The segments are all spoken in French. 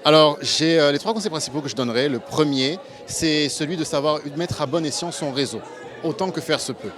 Alors, j'ai les 3 conseils principaux que je donnerais. Le premier, c'est celui de savoir mettre à bon escient son réseau, autant que faire se peut.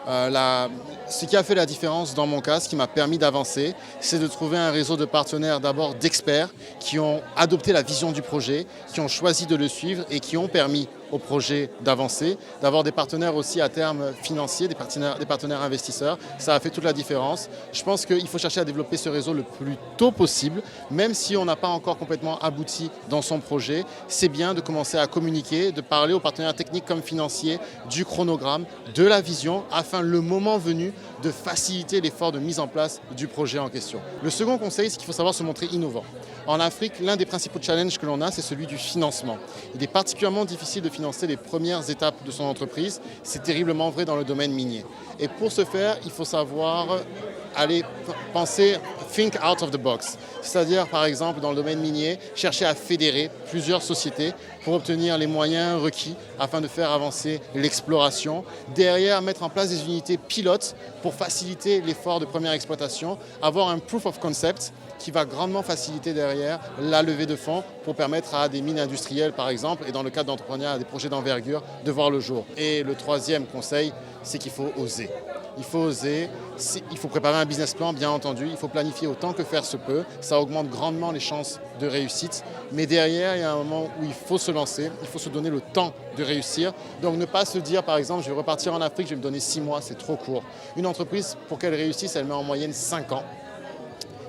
Ce qui a fait la différence dans mon cas, ce qui m'a permis d'avancer, c'est de trouver un réseau de partenaires, d'abord d'experts qui ont adopté la vision du projet, qui ont choisi de le suivre et qui ont permis au projet d'avancer, d'avoir des partenaires aussi à terme financiers, des partenaires investisseurs. Ça a fait toute la différence. Je pense qu'il faut chercher à développer ce réseau le plus tôt possible, même si on n'a pas encore complètement abouti dans son projet. C'est bien de commencer à communiquer, de parler aux partenaires techniques comme financiers, du chronogramme, de la vision, afin le moment venu de faciliter l'effort de mise en place du projet en question. Le second conseil, c'est qu'il faut savoir se montrer innovant. En Afrique, l'un des principaux challenges que l'on a, c'est celui du financement. Il est particulièrement difficile de financer les premières étapes de son entreprise. C'est terriblement vrai dans le domaine minier. Et pour ce faire, il faut savoir aller penser, think out of the box. C'est-à-dire, par exemple, dans le domaine minier, chercher à fédérer plusieurs sociétés pour obtenir les moyens requis afin de faire avancer l'exploration. Derrière, mettre en place des unités pilotes pour faciliter l'effort de première exploitation, avoir un proof of concept qui va grandement faciliter derrière la levée de fonds pour permettre à des mines industrielles, par exemple, et dans le cadre d'entrepreneuriat, à des projets d'envergure, de voir le jour. Et le troisième conseil, c'est qu'il faut oser. Il faut oser, il faut préparer un business plan, bien entendu, il faut planifier autant que faire se peut, ça augmente grandement les chances de réussite, mais derrière, il y a un moment où il faut se lancer, il faut se donner le temps de réussir, donc ne pas se dire, par exemple, je vais repartir en Afrique, je vais me donner 6 mois, c'est trop court. Une entreprise, pour qu'elle réussisse, elle met en moyenne 5 ans.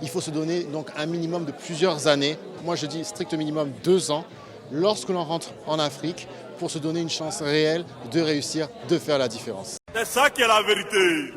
Il faut se donner donc un minimum de plusieurs années, moi je dis strict minimum 2 ans, lorsque l'on rentre en Afrique, pour se donner une chance réelle de réussir, de faire la différence. C'est ça qui est la vérité.